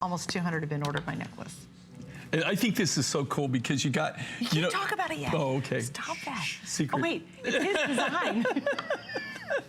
Almost 200 have been ordered my necklace. I think this is so cool because you got... You can't talk about it yet. Oh, okay. Stop that. Secret. Oh, wait. It's his design.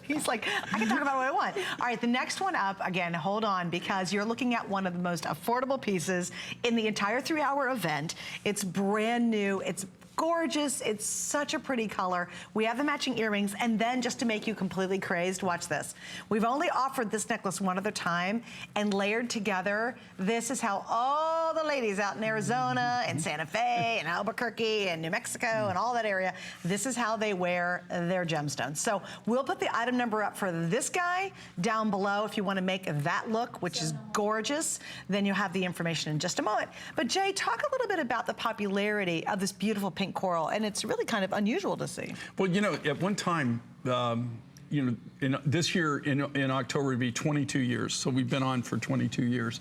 He's like, I can talk about what I want. All right, the next one up, again, hold on, because you're looking at one of the most affordable pieces in the entire 3-hour event. It's brand new. It's gorgeous. It's such a pretty color. We have the matching earrings, and then just to make you completely crazed, watch this. We've only offered this necklace one other time, and layered together, this is how all the ladies out in Arizona and Santa Fe and Albuquerque and New Mexico and all that area, this is how they wear their gemstones. So we'll put the item number up for this guy down below if you want to make that look, which is gorgeous. Then you'll have the information in just a moment. But Jay, talk a little bit about the popularity of this beautiful pink coral, and it's really kind of unusual to see. Well, you know, at one time, you know, this year in October would be 22 years, so we've been on for 22 years.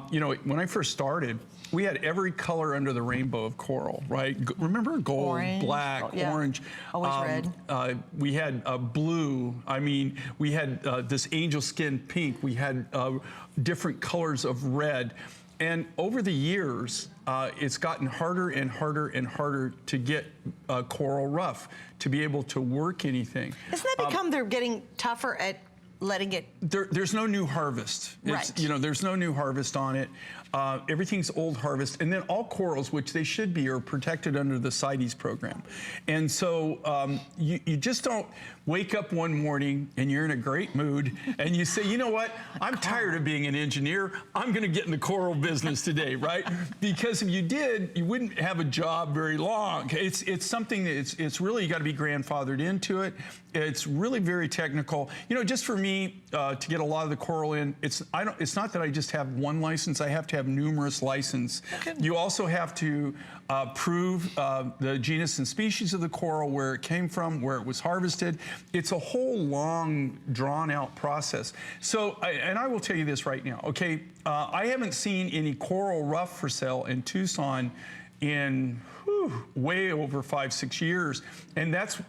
You know, when I first started, we had every color under the rainbow of coral, right? Remember gold, orange, black, orange. Always red. We had blue. I mean, we had this angel skin pink. We had different colors of red. And over the years, it's gotten harder and harder and harder to get coral rough, to be able to work anything. Isn't that become they're getting tougher at letting it? There's no new harvest. Right. You know, there's no new harvest on it. Everything's old harvest. And then all corals, which they should be, are protected under the CITES program. And so you just don't wake up one morning and you're in a great mood and you say, you know what, I'm tired of being an engineer. I'm gonna get in the coral business today, right? Because if you did, you wouldn't have a job very long. It's something that it's really, you gotta be grandfathered into it. It's really very technical. You know, just for me to get a lot of the coral in, it's not that I just have one license, I have to have numerous licenses. Okay. You also have to prove the genus and species of the coral, where it came from, where it was harvested. It's a whole long, drawn-out process. So, and I will tell you this right now, okay? I haven't seen any coral rough for sale in Tucson in way over 5-6 years, and that's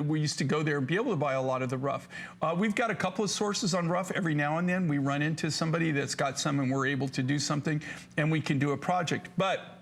we used to go there and be able to buy a lot of the rough. We've got a couple of sources on rough. Every now and then we run into somebody that's got some and we're able to do something and we can do a project. But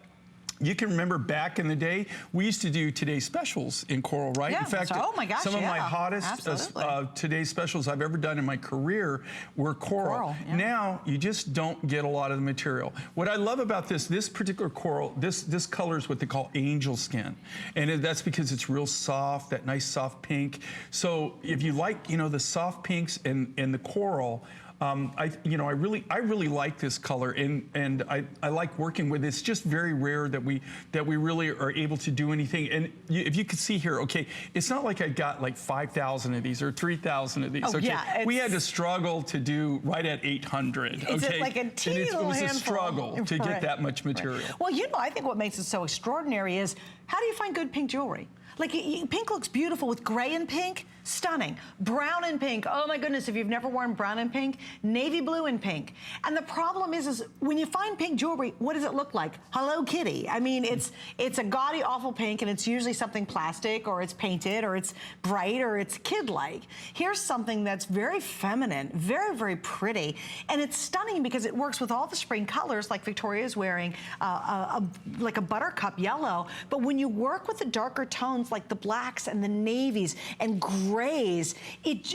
you can remember back in the day, we used to do today's specials in coral, right? Yeah, in fact, oh my gosh, some of my hottest today's specials I've ever done in my career were coral. Yeah. Now, you just don't get a lot of the material. What I love about this particular coral, this color is what they call angel skin. And that's because it's real soft, that nice soft pink. So if you like, you know, the soft pinks and the coral, I really like this color, and I like working with it. It's just very rare that we really are able to do anything. And if you could see here, okay, it's not like I got like 5,000 of these or 3,000 of these. Oh, okay, yeah, we had to struggle to do right at 800. It's okay, like a teeny little handful. It was a struggle to get that much material. Right. Well, you know, I think what makes it so extraordinary is how do you find good pink jewelry? Like, pink looks beautiful with gray and pink, stunning. Brown and pink, oh my goodness, if you've never worn brown and pink, navy blue and pink. And the problem is when you find pink jewelry, what does it look like? Hello Kitty. I mean, it's a gaudy, awful pink, and it's usually something plastic, or it's painted, or it's bright, or it's kid-like. Here's something that's very feminine, very, very pretty, and it's stunning because it works with all the spring colors, like Victoria's wearing, like a buttercup yellow. But when you work with the darker tones, like the blacks and the navies and grays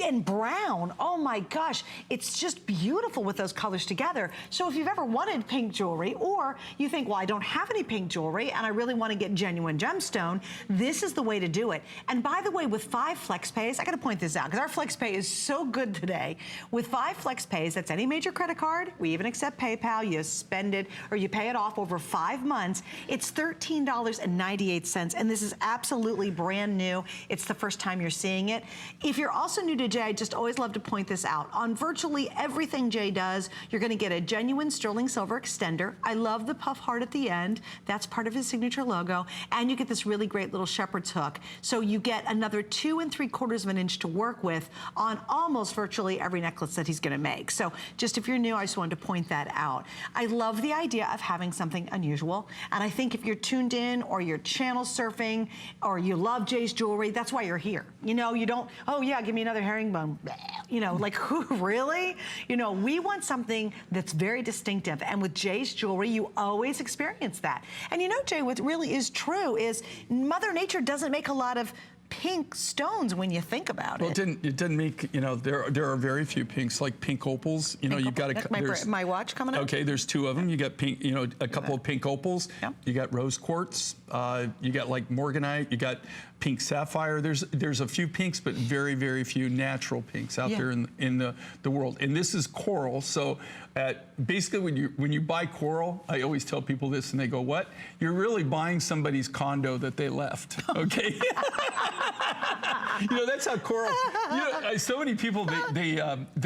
and brown, oh my gosh, it's just beautiful with those colors together. So if you've ever wanted pink jewelry, or you think, well, I don't have any pink jewelry and I really want to get genuine gemstone, this is the way to do it. And by the way, with 5 flex pays, I got to point this out because our flex pay is so good today. With 5 flex pays, that's any major credit card, we even accept PayPal, you spend it or you pay it off over 5 months, it's $13.98, and this is absolutely brand new. It's the first time you're seeing it. If you're also new to Jay, I just always love to point this out. On virtually everything Jay does, you're gonna get a genuine sterling silver extender. I love the puff heart at the end. That's part of his signature logo. And you get this really great little shepherd's hook. So you get another 2 3/4 of an inch to work with on almost virtually every necklace that he's gonna make. So just if you're new, I just wanted to point that out. I love the idea of having something unusual. And I think if you're tuned in or you're channel surfing or you You love Jay's jewelry. That's why you're here. You know, you don't, oh yeah, give me another herringbone. You know, like who, really? You know, we want something that's very distinctive. And with Jay's jewelry, you always experience that. And you know, Jay, what really is true is Mother Nature doesn't make a lot of pink stones when you think about it. Well, it didn't make, you know, there are very few pinks, like pink opals. You know, you've got my watch coming up. Okay, there's 2 of them. You got pink, you know, a couple of pink opals. Yep. You got rose quartz. You got like morganite. You got pink sapphire. There's a few pinks, but very, very few natural pinks out there in the world. And this is coral. So basically, when you buy coral, I always tell people this, and they go, "What? You're really buying somebody's condo that they left." Okay. You know, that's how coral, you know, so many people, they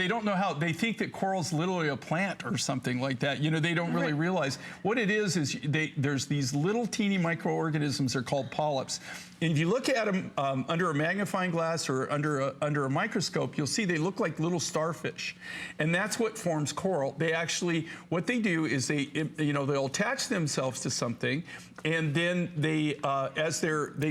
don't know how, they think that coral's literally a plant or something like that. You know, they don't really realize what it is there's these little teeny microorganisms, they're called polyps. And if you look at them under a magnifying glass or under a microscope, you'll see they look like little starfish. And that's what forms coral. They actually, what they do is they'll attach themselves to something, and then they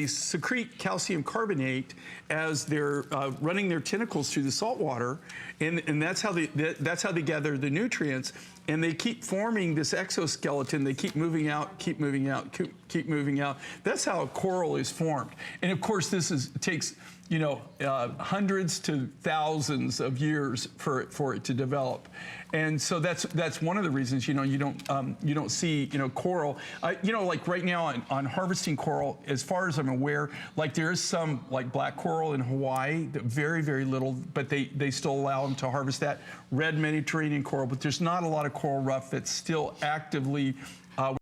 secrete calcium carbonate as they're running their tentacles through the salt water, and that's how they gather the nutrients. And they keep forming this exoskeleton. They keep moving out, keep moving out, keep moving out. That's how a coral is formed. And of course, takes, you know, hundreds to thousands of years for it to develop. And so that's one of the reasons, you know, you don't see, you know, coral. You know, like right now on harvesting coral, as far as I'm aware, like there is some like black coral in Hawaii, very, very little, but they still allow them to harvest that. Red Mediterranean coral, but there's not a lot of coral rough that's still actively